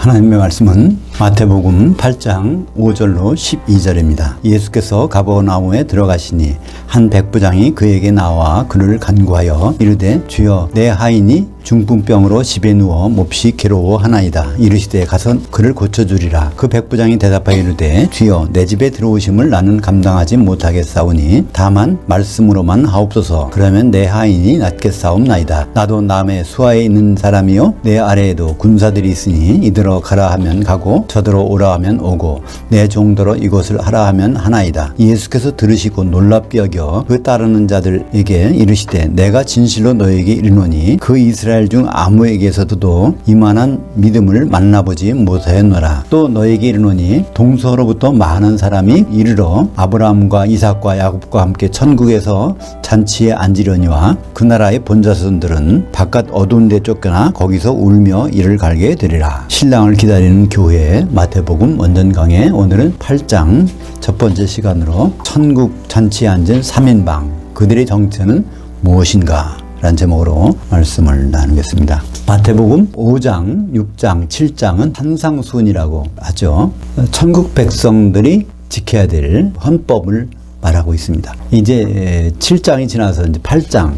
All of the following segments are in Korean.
하나님의 말씀은 마태복음 8장 5절로 12절입니다. 예수께서 가버나움에 들어가시니 한 백부장이 그에게 나와 그를 간구하여 이르되 주여 내 하인이 중풍병으로 집에 누워 몹시 괴로워하나이다. 이르시되 가서 그를 고쳐주리라. 그 백부장이 대답하여 이르되 주여 내 집에 들어오심을 나는 감당하지 못하겠사오니 다만 말씀으로만 하옵소서. 그러면 내 하인이 낫겠사옵나이다. 나도 남의 수하에 있는 사람이요 내 아래에도 군사들이 있으니 이들어 가라 하면 가고 저들어 오라 하면 오고 내 종더러 이것을 하라 하면 하나이다. 예수께서 들으시고 놀랍게 여겨 그 따르는 자들에게 이르시되 내가 진실로 너에게 이르노니 그 이스라엘 중 아무에게서도 이만한 믿음을 만나보지 못하였노라. 또 너에게 이르노니 동서로부터 많은 사람이 이르러 아브라함과 이삭과 야곱과 함께 천국에서 잔치에 앉으려니와 그 나라의 본자손들은 바깥 어두운 데 쫓겨나 거기서 울며 이를 갈게 되리라. 신랑을 기다리는 교회 마태복음 원전 강해 오늘은 8장 첫 번째 시간으로 천국 잔치에 앉은 3인방 그들의 정체는 무엇인가 라는 제목으로 말씀을 나누겠습니다. 마태복음 5장, 6장, 7장은 산상수훈이라고 하죠. 천국 백성들이 지켜야 될 헌법을 말하고 있습니다. 이제 7장이 지나서 이제 8장,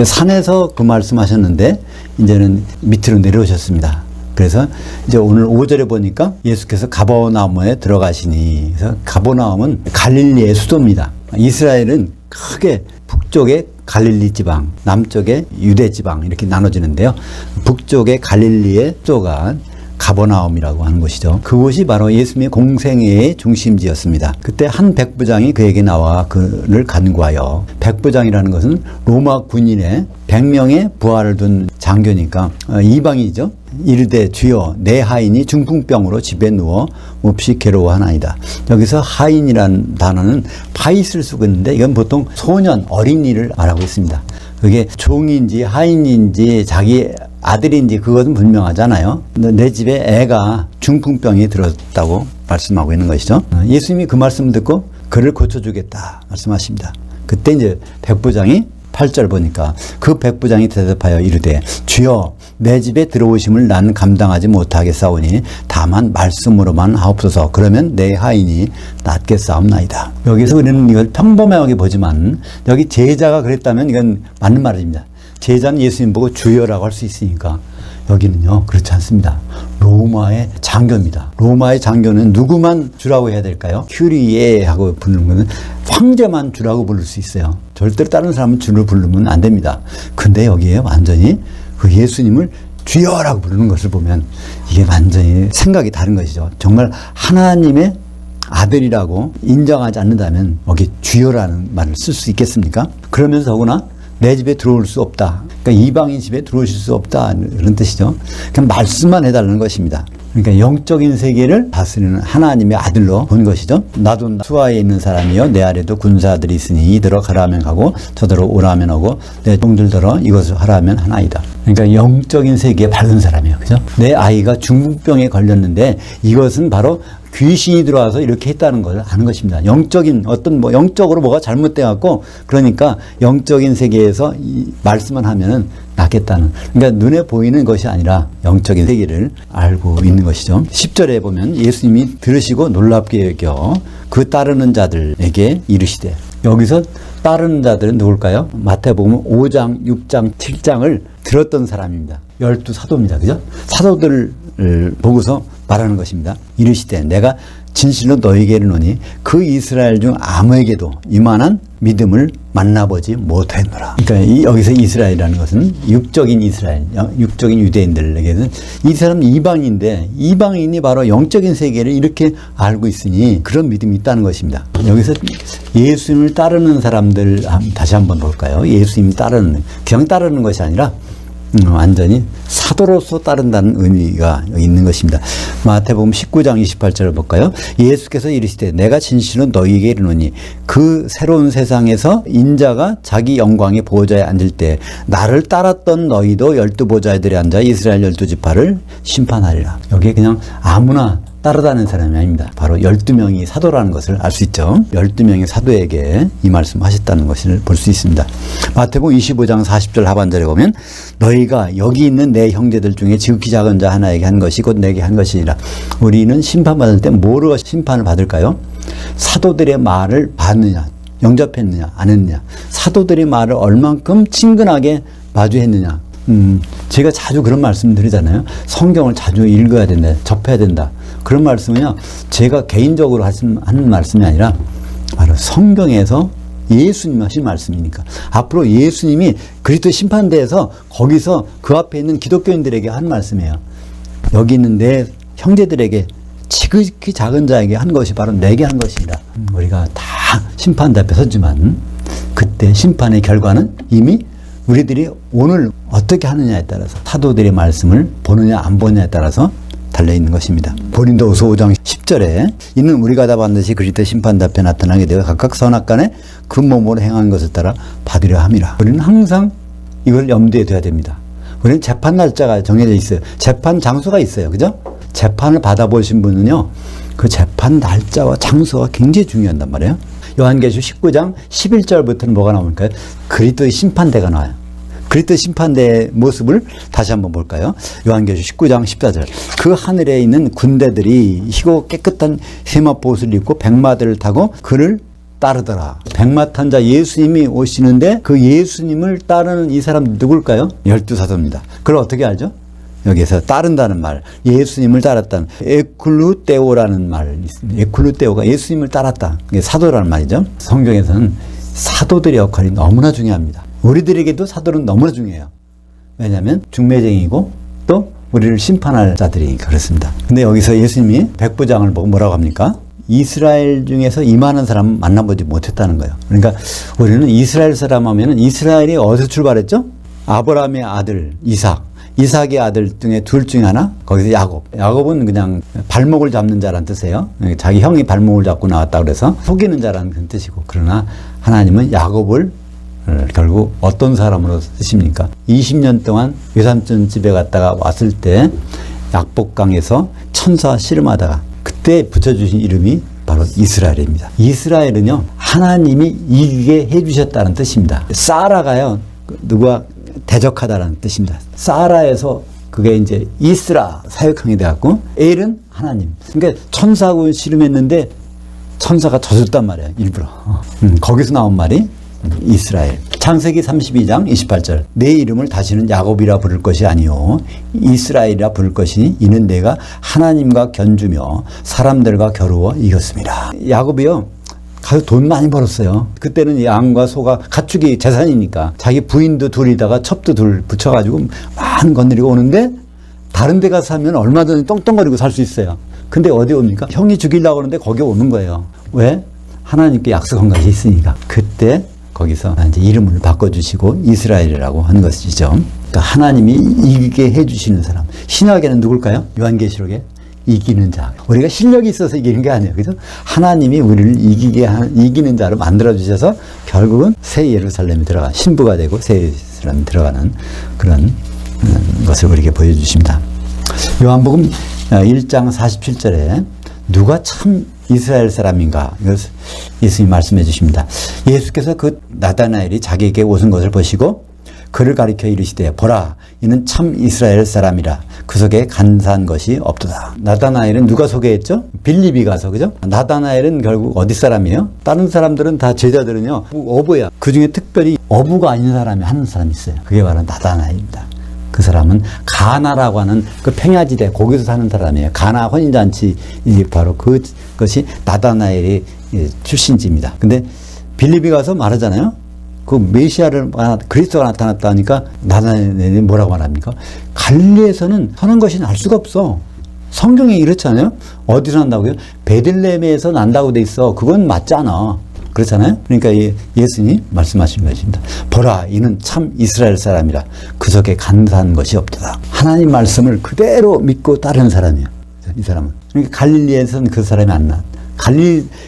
산에서 그 말씀하셨는데 이제는 밑으로 내려오셨습니다. 그래서 이제 오늘 5절에 보니까 예수께서 가버나움에 들어가시니, 그래서 가버나움은 갈릴리의 수도입니다. 이스라엘은 크게 북쪽에 갈릴리 지방, 남쪽에 유대 지방 이렇게 나눠지는데요. 북쪽의 갈릴리의 수도가 가버나움이라고 하는 곳이죠. 그곳이 바로 예수님의 공생애의 중심지였습니다. 그때 한 백부장이 그에게 나와 그를 간구하여, 백부장이라는 것은 로마 군인의 100명의 부하를 둔 장교니까 이방이죠. 이르되 주여 내 하인이 중풍병으로 집에 누워 몹시 괴로워하나이다. 여기서 하인이라는 단어는 파이스를 쓰고 있는데 이건 보통 소년, 어린이를 말하고 있습니다. 그게 종인지 하인인지 자기 아들인지 그것은 분명하잖아요. 내 집에 애가 중풍병이 들었다고 말씀하고 있는 것이죠. 예수님이 그 말씀을 듣고 그를 고쳐주겠다 말씀하십니다. 그때 이제 백부장이 8절 보니까 그 백부장이 대답하여 이르되 주여 내 집에 들어오심을 나는 감당하지 못하겠사오니 다만 말씀으로만 하옵소서. 그러면 내 하인이 낫겠사옵나이다. 여기서 우리는 이걸 평범하게 보지만 여기 제자가 그랬다면 이건 맞는 말입니다. 제자는 예수님 보고 주여라고 할 수 있으니까 여기는요 그렇지 않습니다. 로마의 장교입니다. 로마의 장교는 누구만 주라고 해야 될까요? 큐리에 하고 부르는 것은 황제만 주라고 부를 수 있어요. 절대로 다른 사람은 주를 부르면 안 됩니다. 근데 여기에 완전히 그 예수님을 주여라고 부르는 것을 보면 이게 완전히 생각이 다른 것이죠. 정말 하나님의 아들이라고 인정하지 않는다면 여기 주여라는 말을 쓸 수 있겠습니까? 그러면서 더구나 내 집에 들어올 수 없다. 그러니까 이방인 집에 들어오실 수 없다. 그런 뜻이죠. 그냥 말씀만 해달라는 것입니다. 그러니까 영적인 세계를 다스리는 하나님의 아들로 본 것이죠. 나도 수하에 있는 사람이요 내 아래도 군사들이 있으니 이들어 가라 하면 가고 저들어 오라 하면 오고 내 종들더러 이것을 하라 하면 하나이다. 그러니까 영적인 세계에 밝은 사람이에요. 그죠? 내 아이가 중풍병에 걸렸는데 이것은 바로 귀신이 들어와서 이렇게 했다는 걸 아는 것입니다. 영적인 어떤 영적으로 뭐가 잘못돼 갖고 그러니까 영적인 세계에서 이 말씀만 하면은 낫겠다는, 그러니까 눈에 보이는 것이 아니라 영적인 세계를 알고 있는 것이죠. 10절에 보면 예수님이 들으시고 놀랍게 여겨 그 따르는 자들에게 이르시되, 여기서 따르는 자들은 누굴까요? 마태복음 5장, 6장, 7장을 들었던 사람입니다. 12사도입니다. 그죠? 사도들을 보고서 말하는 것입니다. 이르시되 내가 진실로 너에게 이르노니 그 이스라엘 중 아무에게도 이만한 믿음을 만나보지 못했노라. 그러니까 여기서 이스라엘이라는 것은 육적인 이스라엘, 육적인 유대인들에게는 이 사람은 이방인인데 이방인이 바로 영적인 세계를 이렇게 알고 있으니 그런 믿음이 있다는 것입니다. 여기서 예수님을 따르는 사람들 다시 한번 볼까요? 예수님 따르는, 그냥 따르는 것이 아니라 완전히 사도로서 따른다는 의미가 있는 것입니다. 마태복음 19장 28절을 볼까요? 예수께서 이르시되 내가 진실로 너희에게 이르노니 그 새로운 세상에서 인자가 자기 영광의 보좌에 앉을 때 나를 따랐던 너희도 12 보좌들에 앉아 이스라엘 12지파를 심판하리라. 여기에 그냥 아무나 따르다는 사람이 아닙니다. 바로 12명이 사도라는 것을 알 수 있죠. 12명의 사도에게 이 말씀을 하셨다는 것을 볼 수 있습니다. 마태복음 25장 40절 하반절에 보면 너희가 여기 있는 내 형제들 중에 지극히 작은 자 하나에게 한 것이 곧 내게 한 것이니라. 우리는 심판받을 때 뭐로 심판을 받을까요? 사도들의 말을 받느냐, 영접했느냐, 안 했느냐, 사도들의 말을 얼만큼 친근하게 마주했느냐. 제가 자주 그런 말씀 드리잖아요. 성경을 자주 읽어야 된다, 접해야 된다. 그런 말씀은요, 제가 개인적으로 하는 말씀이 아니라 바로 성경에서 예수님 하신 말씀이니까. 앞으로 예수님이 그리스도 심판대에서 거기서 그 앞에 있는 기독교인들에게 한 말씀이에요. 여기 있는 내 형제들에게 지극히 작은 자에게 한 것이 바로 내게 한 것이다. 우리가 다 심판대 앞에 섰지만 그때 심판의 결과는 이미 우리들이 오늘 어떻게 하느냐에 따라서 사도들의 말씀을 보느냐 안 보느냐에 따라서 달려있는 것입니다. 고린도후서 5장 10절에 이는 우리가 다 반드시 그리스도 심판대 앞에 나타나게 되어 각각 선악간에 그 몸으로 행한 것을 따라 받으려 함이라. 우리는 항상 이걸 염두에 둬야 됩니다. 우리는 재판 날짜가 정해져 있어요. 재판 장소가 있어요. 그죠? 재판을 받아보신 분은요, 그 재판 날짜와 장소가 굉장히 중요한단 말이에요. 요한계시록 19장 11절부터는 뭐가 나올까요? 그리스도의 심판대가 나와요. 그리스도 심판대의 모습을 다시 한번 볼까요? 요한계시록 19장 14절. 그 하늘에 있는 군대들이 희고 깨끗한 세마포 옷을 입고 백마들을 타고 그를 따르더라. 백마 탄 자 예수님이 오시는데 그 예수님을 따르는 이 사람 누굴까요? 12사도입니다. 그걸 어떻게 알죠? 여기에서 따른다는 말, 예수님을 따랐다는 에클루테오라는 말이 있습니다. 에클루테오가 예수님을 따랐다. 이게 사도라는 말이죠. 성경에서는 사도들의 역할이 너무나 중요합니다. 우리들에게도 사도는 너무나 중요해요. 왜냐하면 중매쟁이고 또 우리를 심판할 자들이니까 그렇습니다. 근데 여기서 예수님이 백부장을 보고 뭐라고 합니까? 이스라엘 중에서 이만한 사람 만나보지 못했다는 거예요. 그러니까 우리는 이스라엘 사람 하면은 이스라엘이 어디서 출발했죠? 아브라함의 아들 이삭. 이삭의 아들 중에 둘 중에 하나, 거기서 야곱. 야곱은 그냥 발목을 잡는 자란 뜻이에요. 자기 형이 발목을 잡고 나왔다 그래서 속이는 자라는 그런 뜻이고, 그러나 하나님은 야곱을 결국 어떤 사람으로 쓰십니까? 20년 동안 외삼촌 집에 갔다가 왔을 때 약복강에서 천사 씨름하다가 그때 붙여주신 이름이 바로 이스라엘입니다. 이스라엘은요, 하나님이 이기게 해주셨다는 뜻입니다. 사라가요, 누가 대적하다라는 뜻입니다. 사라에서 그게 이제 이스라 사역형이 돼갖고 엘은 하나님. 그러니까 천사하고 씨름했는데 천사가 져줬단 말이에요. 일부러. 거기서 나온 말이 이스라엘. 창세기 32장 28절. 내 이름을 다시는 야곱이라 부를 것이 아니요 이스라엘이라 부를 것이니 이는 내가 하나님과 견주며 사람들과 겨루어 이겼습니다. 야곱이요, 가서 돈 많이 벌었어요. 그때는 양과 소가 가축이 재산이니까 자기 부인도 둘이다가 첩도 둘 붙여가지고 많은 건드리고 오는데 다른 데 가서 사면 얼마든지 떵떵거리고 살 수 있어요. 근데 어디 옵니까? 형이 죽이려고 하는데 거기 오는 거예요. 왜? 하나님께 약속한 것이 있으니까. 그때 거기서 이제 이름을 바꿔주시고 이스라엘이라고 하는 것이죠. 그러니까 하나님이 이기게 해주시는 사람. 신약에는 누굴까요? 요한계시록에 이기는 자. 우리가 실력이 있어서 이기는 게 아니에요. 그죠? 하나님이 우리를 이기는 자로 만들어주셔서 결국은 새 예루살렘에 들어가, 신부가 되고 새 예루살렘에 들어가는 그런 것을 우리에게 보여주십니다. 요한복음 1장 47절에 누가 참 이스라엘 사람인가? 이것을 예수님이 말씀해 주십니다. 예수께서 그 나다나엘이 자기에게 오신 것을 보시고 그를 가리켜 이르시되 보라 이는 참 이스라엘 사람이라 그 속에 간사한 것이 없도다. 나다나엘은 누가 소개했죠? 빌립이 가서, 그죠? 나다나엘은 결국 어디 사람이에요? 다른 사람들은 다 제자들은요 어부야. 그 중에 특별히 어부가 아닌 사람이 하는 사람이 있어요. 그게 바로 나다나엘입니다. 그 사람은 가나라고 하는 그 평야지대 거기서 사는 사람이에요. 가나 혼인잔치 바로 그것이 나다나엘의 출신지입니다. 근데 빌립이 가서 말하잖아요. 그 메시아를 그리스도가 나타났다 하니까 나다나엘이 뭐라고 말합니까? 갈릴리에서는 사는 것이 알 수가 없어. 성경에 이렇잖아요. 어디서 난다고요? 베들레헴에서 난다고 돼 있어. 그건 맞지 않아. 그렇잖아요. 그러니까 예수님이 말씀하신 것입니다. 보라 이는 참 이스라엘 사람이라 그 속에 간사한 것이 없도다. 하나님 말씀을 그대로 믿고 따르는 사람이에요. 이 사람은. 그러니까 갈릴리에서는 그 사람이 안 나.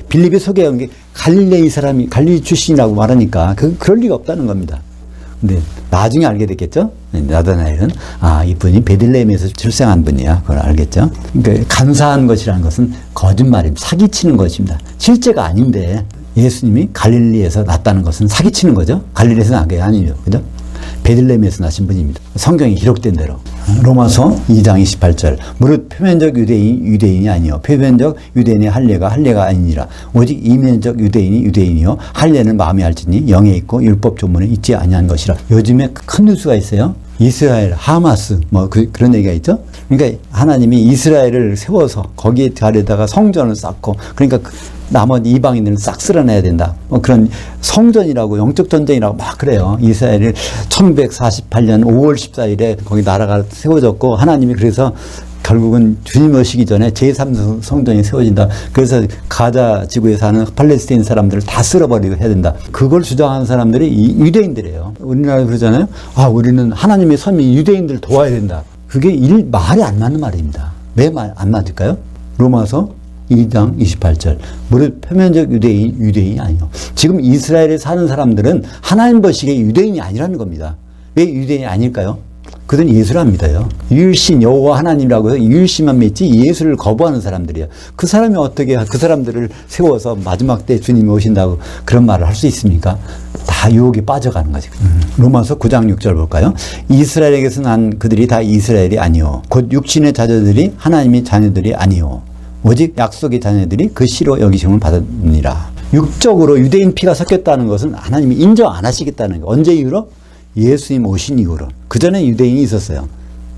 빌립이 소개한 게 갈릴리 이 사람이 갈릴리 출신이라고 말하니까 그럴 리가 없다는 겁니다. 근데 나중에 알게 됐겠죠? 나다나엘은 이분이 베들레헴에서 출생한 분이야. 그걸 알겠죠? 그러니까 간사한 것이라는 것은 거짓말입니다. 사기치는 것입니다. 실제가 아닌데 예수님이 갈릴리에서 났다는 것은 사기치는 거죠. 갈릴리에서 난 게 아니죠. 그죠? 베들레헴에서 나신 분입니다. 성경에 기록된 대로. 로마서 2장 28절. 무릇 표면적 유대인이 아니요 표면적 유대인의 할례가 아니니라. 오직 이면적 유대인이 유대인이요 할례는 마음에 할지니 영에 있고 율법 조문에 있지 아니한 것이라. 요즘에 큰 뉴스가 있어요. 이스라엘, 하마스 그런 얘기가 있죠. 그러니까 하나님이 이스라엘을 세워서 거기에 자리에다가 성전을 쌓고, 그러니까 나머지 이방인들은 싹 쓸어내야 된다. 그런 성전이라고, 영적 전쟁이라고 막 그래요. 이스라엘을 1148년 5월 14일에 거기 나라가 세워졌고, 하나님이 그래서 결국은 주님 오시기 전에 제3성전이 세워진다. 그래서 가자 지구에 사는 팔레스타인 사람들을 다 쓸어버리고 해야 된다. 그걸 주장하는 사람들이 유대인들이에요. 우리나라 그러잖아요. 우리는 하나님의 선민 유대인들을 도와야 된다. 그게 말이 안 맞는 말입니다. 왜 말 안 맞을까요? 로마서 2장 28절. 무릇 표면적 유대인이 아니요. 지금 이스라엘에 사는 사람들은 하나님 보시기에 유대인이 아니라는 겁니다. 왜 유대인이 아닐까요? 그들은 예수를 안 믿어요. 유일신 여호와 하나님이라고 해서 유일신만 믿지 예수를 거부하는 사람들이에요. 그 사람이 어떻게 그 사람들을 세워서 마지막 때 주님이 오신다고 그런 말을 할 수 있습니까? 다 유혹에 빠져가는 거지. 로마서 9장 6절 볼까요? 이스라엘에게서 난 그들이 다 이스라엘이 아니요 곧 육신의 자녀들이 하나님의 자녀들이 아니요 오직 약속의 자녀들이 그 씨로 여기심을 받았느니라. 육적으로 유대인 피가 섞였다는 것은 하나님이 인정 안 하시겠다는 거예요. 언제 이후로? 예수님 오신 이후로. 그전에 유대인이 있었어요.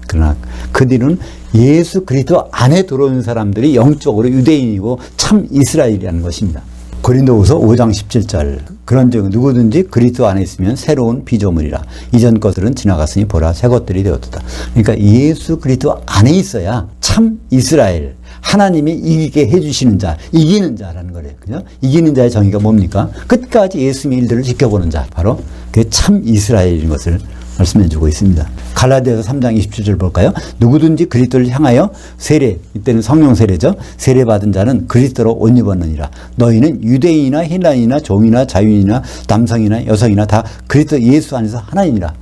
그러나 그 뒤로는 예수 그리스도 안에 들어오는 사람들이 영적으로 유대인이고 참 이스라엘이라는 것입니다. 고린도후서 5장 17절. 그런즉 누구든지 그리스도 안에 있으면 새로운 피조물이라. 이전 것들은 지나갔으니 보라 새 것들이 되었다. 그러니까 예수 그리스도 안에 있어야 참 이스라엘, 하나님이 이기게 해주시는 자, 이기는 자라는 거래요. 그죠? 이기는 자의 정의가 뭡니까? 끝까지 예수님의 일들을 지켜보는 자, 바로 그게 참 이스라엘인 것을 말씀해 주고 있습니다. 갈라디아서 3장 27절 볼까요? 누구든지 그리스도를 향하여 세례, 이때는 성령 세례죠. 세례 받은 자는 그리스도로 옷 입었느니라. 너희는 유대인이나 헬라인이나 종이나 자유인이나 남성이나 여성이나 다 그리스도 예수 안에서 하나이니라.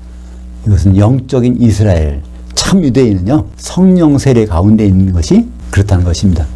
이것은 영적인 이스라엘, 참 유대인은요, 성령 세례 가운데 있는 것이 그렇다는 것입니다.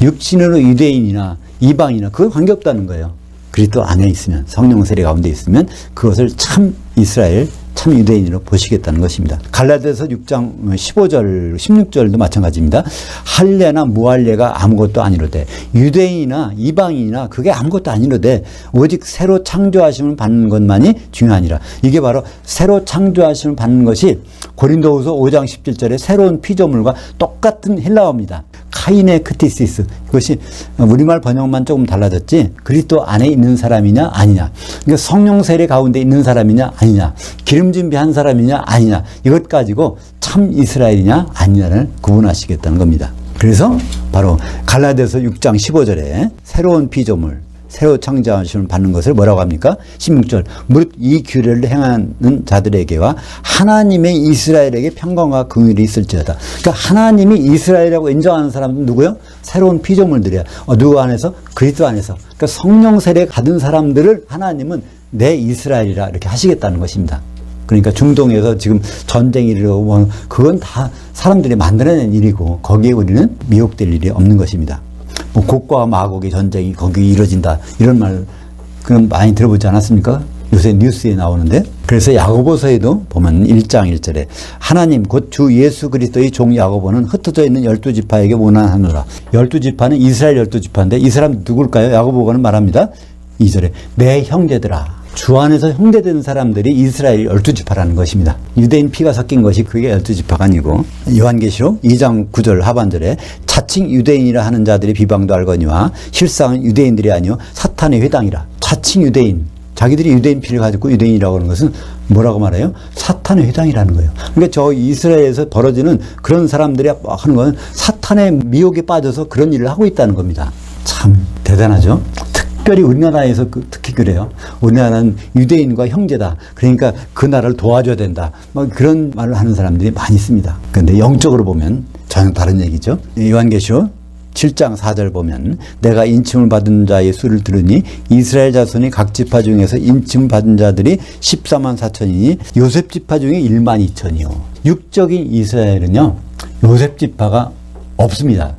육신으로 유대인이나 이방이나 그거 관계없다는 거예요. 그리스도 안에 있으면, 성령 세례 가운데 있으면 그것을 참 이스라엘, 참 유대인으로 보시겠다는 것입니다. 갈라디아서 6장 15절, 16절도 마찬가지입니다. 할례나 무할례가 아무것도 아니로되 유대인이나 이방인이나 그게 아무것도 아니로되 오직 새로 창조하심을 받는 것만이 중요하니라. 이게 바로 새로 창조하심을 받는 것이 고린도후서 5장 17절에 새로운 피조물과 똑같은 헬라어입니다. 카이네 크티시스. 이것이 우리말 번역만 조금 달라졌지 그리스도 안에 있는 사람이냐 아니냐, 그러니까 성령 세례 가운데 있는 사람이냐 아니냐, 기름 준비한 사람이냐 아니냐, 이것 가지고 참 이스라엘이냐 아니냐를 구분하시겠다는 겁니다. 그래서 바로 갈라디아서 6장 15절에 새로운 피조물, 새로 창조하심을 받는 것을 뭐라고 합니까? 16절. 무릇 이 규례를 행하는 자들에게와 하나님의 이스라엘에게 평강과 긍휼이 있을지어다. 그러니까 하나님이 이스라엘이라고 인정하는 사람은 누구요? 새로운 피조물들이야. 누구 안에서? 그리스도 안에서. 그러니까 성령 세례 받은 사람들을 하나님은 내 이스라엘이라 이렇게 하시겠다는 것입니다. 그러니까 중동에서 지금 전쟁이 일어나고 그건 다 사람들이 만들어낸 일이고 거기에 우리는 미혹될 일이 없는 것입니다. 곡과 마곡의 전쟁이 거기 이루어진다, 이런 말 그럼 많이 들어보지 않았습니까? 요새 뉴스에 나오는데. 그래서 야고보서에도 보면 1장 1절에 하나님 곧 주 예수 그리스도의 종 야고보는 흩어져 있는 12지파에게 원하노라. 12지파는 이스라엘 12지파인데 이 사람 누굴까요? 야고보가 말합니다. 2절에 내 형제들아. 주 안에서 형제된 사람들이 이스라엘 12지파라는 것입니다. 유대인 피가 섞인 것이 그게 12지파가 아니고, 요한계시록 2장 9절 하반절에 자칭 유대인이라 하는 자들이 비방도 알거니와 실상은 유대인들이 아니요 사탄의 회당이라. 자칭 유대인, 자기들이 유대인 피를 가지고 유대인이라고 하는 것은 뭐라고 말해요? 사탄의 회당이라는 거예요. 그러니까 저 이스라엘에서 벌어지는 그런 사람들이 하는 건 사탄의 미혹에 빠져서 그런 일을 하고 있다는 겁니다. 참 대단하죠? 특별히 우리나라에서 특히 그래요. 우리나라는 유대인과 형제다. 그러니까 그 나라를 도와줘야 된다. 그런 말을 하는 사람들이 많이 있습니다. 그런데 영적으로 보면 전혀 다른 얘기죠. 요한계시록 7장 4절 보면 내가 인침을 받은 자의 수를 들으니 이스라엘 자손이 각 지파 중에서 인침을 받은 자들이 14만 4천이니 요셉 지파 중에 1만 2천이요. 육적인 이스라엘은요, 요셉 지파가 없습니다.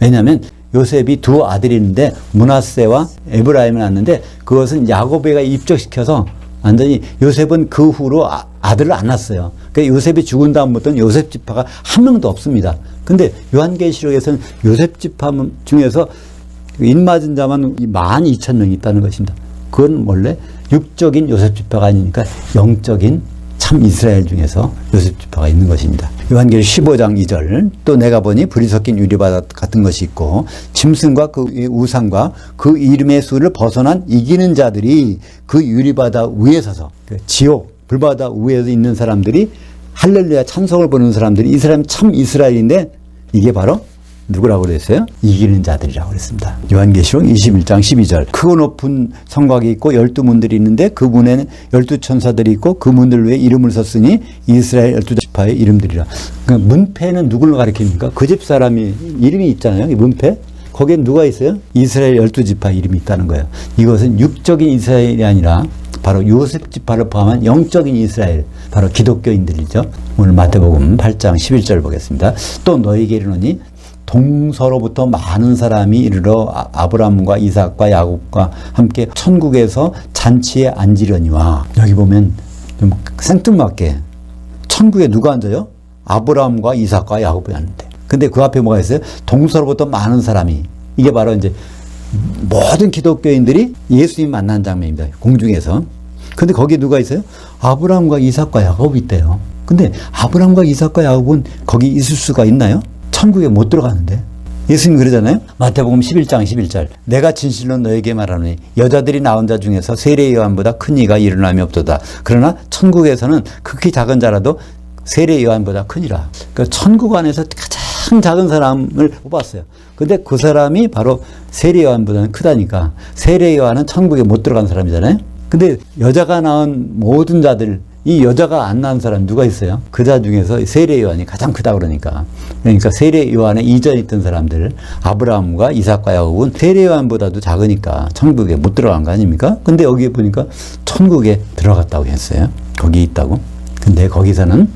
왜냐하면 요셉이 두 아들이 있는데 므낫세와 에브라임을 낳았는데 그것은 야곱에가 입적시켜서 완전히 요셉은 그 후로 아들을 안 낳았어요. 그러니까 요셉이 죽은 다음부터는 요셉 지파가 한 명도 없습니다. 근데 요한계시록에서는 요셉 지파 중에서 인맞은 자만 12,000명이 있다는 것입니다. 그건 원래 육적인 요셉 지파가 아니니까 영적인 참 이스라엘 중에서 요셉 지파가 있는 것입니다. 요한계시록 15장 2절 또 내가 보니 불이 섞인 유리바다 같은 것이 있고 짐승과 그 우상과 그 이름의 수를 벗어난 이기는 자들이 그 유리바다 위에 서서 지옥 불바다 위에 있는 사람들이 할렐루야 찬송을 부르는 사람들이 이 사람이 참 이스라엘인데 이게 바로 누구라고 그랬어요? 이기는 자들이라고 그랬습니다. 요한계시록 21장 12절 크고 높은 성곽이 있고 12문들이 있는데 그 문에는 12천사들이 있고 그 문들 위에 이름을 썼으니 이스라엘 12지파의 이름들이라. 그러니까 문패는 누구를 가리킵니까? 그 집 사람이 이름이 있잖아요. 문패. 거기에 누가 있어요? 이스라엘 12지파 이름이 있다는 거예요. 이것은 육적인 이스라엘이 아니라 바로 요셉 지파를 포함한 영적인 이스라엘, 바로 기독교인들이죠. 오늘 마태복음 8장 11절 보겠습니다. 또 너희에게 이르노니 동서로부터 많은 사람이 이르러 아브라함과 이삭과 야곱과 함께 천국에서 잔치에 앉으려니와. 여기 보면 좀 생뚱맞게 천국에 누가 앉아요? 아브라함과 이삭과 야곱이 앉는데. 근데 그 앞에 뭐가 있어요? 동서로부터 많은 사람이. 이게 바로 이제 모든 기독교인들이 예수님 만난 장면입니다. 공중에서. 근데 거기에 누가 있어요? 아브라함과 이삭과 야곱이 있대요. 근데 아브라함과 이삭과 야곱은 거기 있을 수가 있나요? 천국에 못 들어가는데. 예수님이 그러잖아요. 마태복음 11장 11절 내가 진실로 너에게 말하노니 여자들이 낳은 자 중에서 세례 요한보다 큰 이가 일어남이 없도다. 그러나 천국에서는 극히 작은 자라도 세례 요한보다 크니라. 그러니까 천국 안에서 가장 작은 사람을 뽑았어요. 근데 그 사람이 바로 세례 요한보다는 크다니까. 세례 요한은 천국에 못 들어간 사람이잖아요. 근데 여자가 낳은 모든 자들, 이 여자가 안 낳은 사람 누가 있어요? 그 자 중에서 세례 요한이 가장 크다 그러니까. 그러니까 세례 요한에 이전에 있던 사람들, 아브라함과 이삭과 야곱은 세례 요한보다도 작으니까 천국에 못 들어간 거 아닙니까? 근데 여기 보니까 천국에 들어갔다고 했어요. 거기 있다고. 근데 거기서는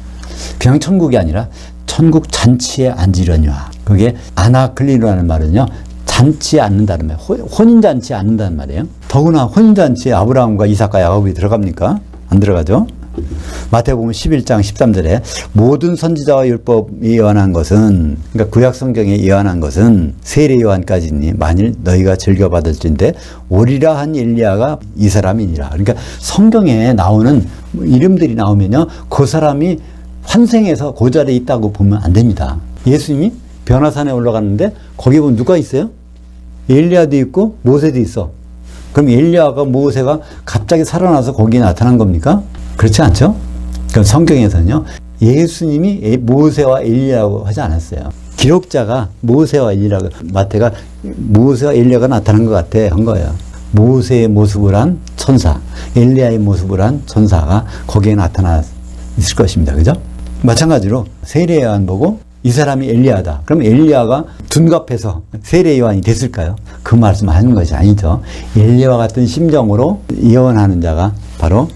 그냥 천국이 아니라 천국 잔치에 앉으려니와. 그게 아나클리노라는 말은요, 잔치에 앉는다는 말이에요. 혼인잔치에 앉는다는 말이에요. 더구나 혼인잔치에 아브라함과 이삭과 야곱이 들어갑니까? 안 들어가죠? 마태복음 11장 13절에 모든 선지자와 율법이 예언한 것은, 그러니까 구약 성경에 예언한 것은 세례 요한까지니 만일 너희가 즐겨받을진대 오리라 한 엘리야가 이 사람이니라. 그러니까 성경에 나오는 이름들이 나오면요, 그 사람이 환생해서 그 자리에 있다고 보면 안 됩니다. 예수님이 변화산에 올라갔는데 거기 보면 누가 있어요? 엘리야도 있고 모세도 있어. 그럼 엘리야가 모세가 갑자기 살아나서 거기에 나타난 겁니까? 그렇지 않죠? 그러니까 성경에서는요, 예수님이 모세와 엘리야라고 하지 않았어요. 기록자가 모세와 엘리야라고, 마태가 모세와 엘리야가 나타난 것 같아 한 거예요. 모세의 모습을 한 천사, 엘리야의 모습을 한 천사가 거기에 나타나 있을 것입니다. 그죠? 마찬가지로 세례 요한 보고 이 사람이 엘리야다. 그럼 엘리야가 둔갑해서 세례 요한이 됐을까요? 그 말씀하는 것이 아니죠. 엘리야와 같은 심정으로 예언하는 자가 바로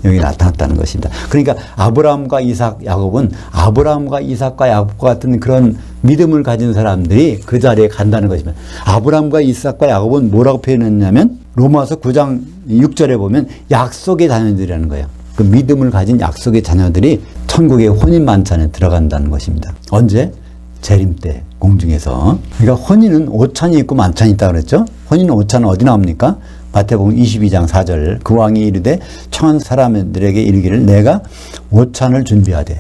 여기 나타났다는 것입니다. 그러니까 아브라함과 이삭, 야곱은 아브라함과 이삭과 야곱과 같은 그런 믿음을 가진 사람들이 그 자리에 간다는 것입니다. 아브라함과 이삭과 야곱은 뭐라고 표현했냐면 로마서 9장 6절에 보면 약속의 자녀들이라는 거예요. 그 믿음을 가진 약속의 자녀들이 천국의 혼인 만찬에 들어간다는 것입니다. 언제? 재림 때 공중에서. 그러니까 혼인은 오찬이 있고 만찬이 있다고 그랬죠. 혼인은 오찬은 어디 나옵니까? 마태복음 22장 4절 그 왕이 이르되 청한 사람들에게 이르기를 내가 오찬을 준비하되.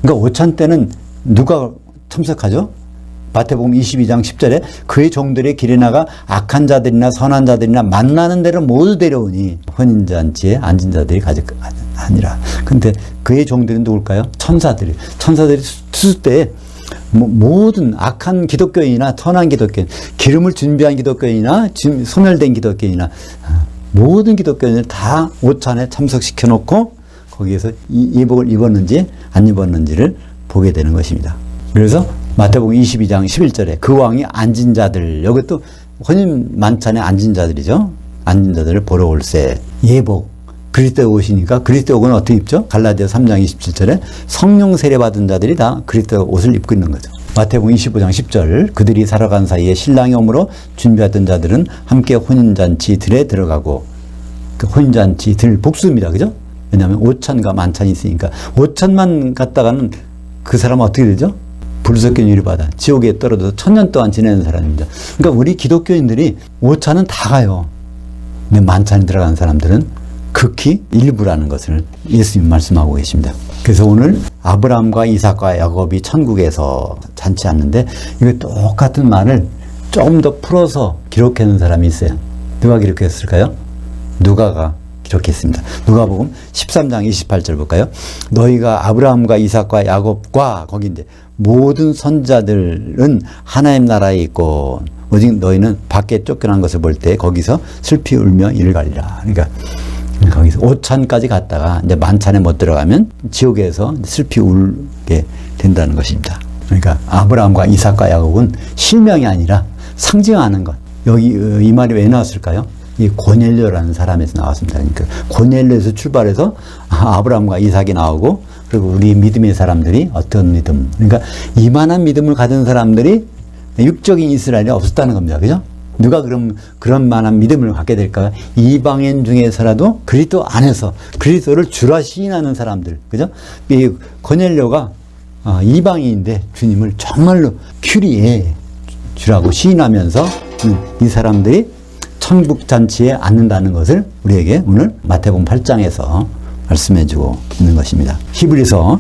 그러니까 오찬 때는 누가 참석하죠? 마태복음 22장 10절에 그의 종들의 길에 나가 악한 자들이나 선한 자들이나 만나는 대로 모두 데려오니 혼인잔치에 앉은 자들이 가득 아니라. 근데 그의 종들은 누굴까요? 천사들이. 천사들이 수술 때 모든 악한 기독교인이나 선한 기독교인, 기름을 준비한 기독교인이나 소멸된 기독교인이나 모든 기독교인을 다 오찬에 참석시켜 놓고 거기에서 예복을 입었는지 안 입었는지를 보게 되는 것입니다. 그래서 마태복음 22장 11절에 그 왕이 앉은 자들, 여기 또 혼인 만찬에 앉은 자들이죠. 앉은 자들을 보러 올세. 예복. 그리스도에 오시니까 그리스도 옷은 어떻게 입죠? 갈라디아 3장 27절에 성령 세례 받은 자들이 다 그리스도 옷을 입고 있는 거죠. 마태복음 25장 10절 그들이 살아간 사이에 신랑이 오므로 준비하던 자들은 함께 혼인잔치들에 들어가고, 그 혼인잔치들 복수입니다. 그죠? 왜냐하면 5천과 만찬이 있으니까 5천만 갔다가는 그 사람은 어떻게 되죠? 불속견 유리받아 지옥에 떨어져서 1000년 동안 지내는 사람입니다. 그러니까 우리 기독교인들이 5천은 다 가요. 근데 만찬에 들어간 사람들은 극히 일부라는 것을 예수님 말씀하고 계십니다. 그래서 오늘 아브라함과 이삭과 야곱이 천국에서 잔치하는데 이거 똑같은 말을 좀 더 풀어서 기록해 놓은 사람이 있어요. 누가 기록했을까요? 누가가 기록했습니다. 누가복음 13장 28절 볼까요? 너희가 아브라함과 이삭과 야곱과 거기 이제 모든 선자들은 하나님 나라에 있고 오직 너희는 밖에 쫓겨난 것을 볼 때 거기서 슬피 울며 이를 갈리라. 그러니까 거기서 5천까지 갔다가 이제 만찬에 못 들어가면 지옥에서 슬피 울게 된다는 것입니다. 그러니까 아브라함과 이삭과 야곱은 실명이 아니라 상징하는 것. 여기 이 말이 왜 나왔을까요? 이 고넬료라는 사람에서 나왔습니다. 그러니까 고넬료에서 출발해서 아브라함과 이삭이 나오고, 그리고 우리 믿음의 사람들이 어떤 믿음, 그러니까 이만한 믿음을 가진 사람들이 육적인 이스라엘이 없었다는 겁니다. 그죠? 누가 그런 만한 믿음을 갖게 될까? 이방인 중에서라도 그리스도 안에서 그리스도를 주라 시인하는 사람들. 그죠? 이 고넬료가 이방인인데 주님을 정말로 큐리에 주라고 시인하면서 이 사람들이 천국 잔치에 앉는다는 것을 우리에게 오늘 마태복음 8장에서 말씀해주고 있는 것입니다. 히브리서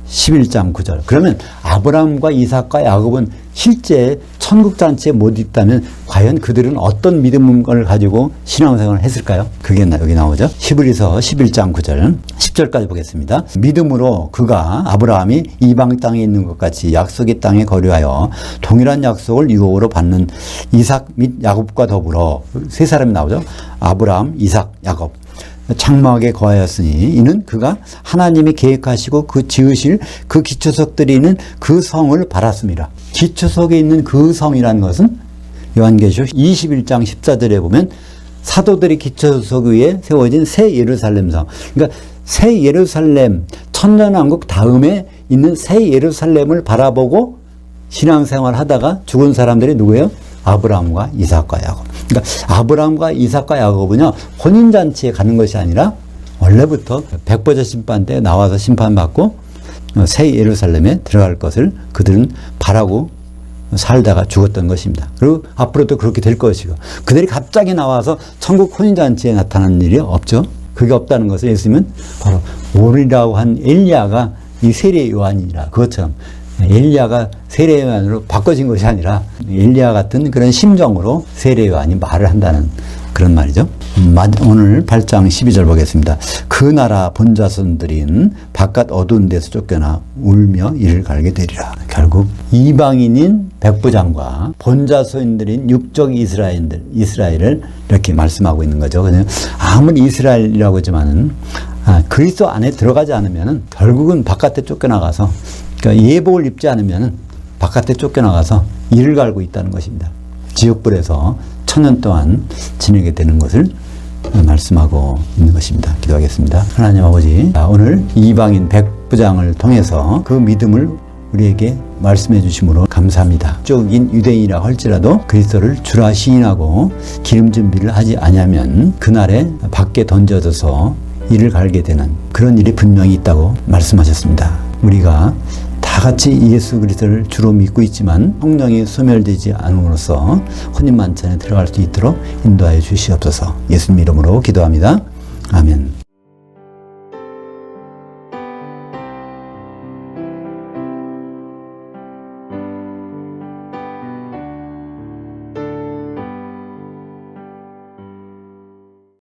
11장 9절. 그러면 아브라함과 이삭과 야곱은 실제 천국 잔치에 못 있다면 과연 그들은 어떤 믿음을 가지고 신앙생활을 했을까요? 그게 여기 나오죠. 히브리서 11장 9절 10절까지 보겠습니다. 믿음으로 그가 아브라함이 이방 땅에 있는 것 같이 약속의 땅에 거류하여 동일한 약속을 유업으로 받는 이삭 및 야곱과 더불어 세 사람이 나오죠. 아브라함, 이삭, 야곱. 장막에 거하였으니 이는 그가 하나님이 계획하시고 그 지으실 그 기초석들이 있는 그 성을 바랐습니다. 기초석에 있는 그 성이라는 것은 요한계시록 21장 14절에 보면 사도들이 기초석 위에 세워진 새 예루살렘 성. 그러니까 새 예루살렘, 천년왕국 다음에 있는 새 예루살렘을 바라보고 신앙생활 하다가 죽은 사람들이 누구예요? 아브라함과 이삭과 야곱. 그러니까 아브라함과 이삭과 야곱은요, 혼인잔치에 가는 것이 아니라 원래부터 백보자 심판 때 나와서 심판받고 새 예루살렘에 들어갈 것을 그들은 바라고 살다가 죽었던 것입니다. 그리고 앞으로도 그렇게 될 것이고, 그들이 갑자기 나와서 천국 혼인잔치에 나타나는 일이 없죠. 그게 없다는 것을 예수님은 바로 오리라고 한 엘리야가 이 세례 요한이라, 그것처럼 엘리야가 세례 요한으로 바꿔진 것이 아니라 엘리야 같은 그런 심정으로 세례 요한이 말을 한다는 그런 말이죠. 오늘 8장 12절 보겠습니다. 그 나라 본자손들인 바깥 어두운 데서 쫓겨나 울며 이를 갈게 되리라. 결국 이방인인 백부장과 본자손들인 육적 이스라엘을 이렇게 말씀하고 있는 거죠. 그냥 아무리 이스라엘이라고 하지만은 그리스도 안에 들어가지 않으면은 결국은 바깥에 쫓겨나가서, 그러니까 예복을 입지 않으면 바깥에 쫓겨나가서 이를 갈고 있다는 것입니다. 지옥불에서 1000년 동안 지내게 되는 것을 말씀하고 있는 것입니다. 기도하겠습니다. 하나님 아버지, 오늘 이방인 백부장을 통해서 그 믿음을 우리에게 말씀해 주심으로 감사합니다. 쪽인 유대인이라 할지라도 그리스도를 주라 시인하고 기름 준비를 하지 아니하면 그날에 밖에 던져져서 이를 갈게 되는 그런 일이 분명히 있다고 말씀하셨습니다. 우리가 다 같이 예수 그리스도를 주로 믿고 있지만 성령이 소멸되지 않음으로써 혼인만찬에 들어갈 수 있도록 인도하여 주시옵소서. 예수님 이름으로 기도합니다. 아멘.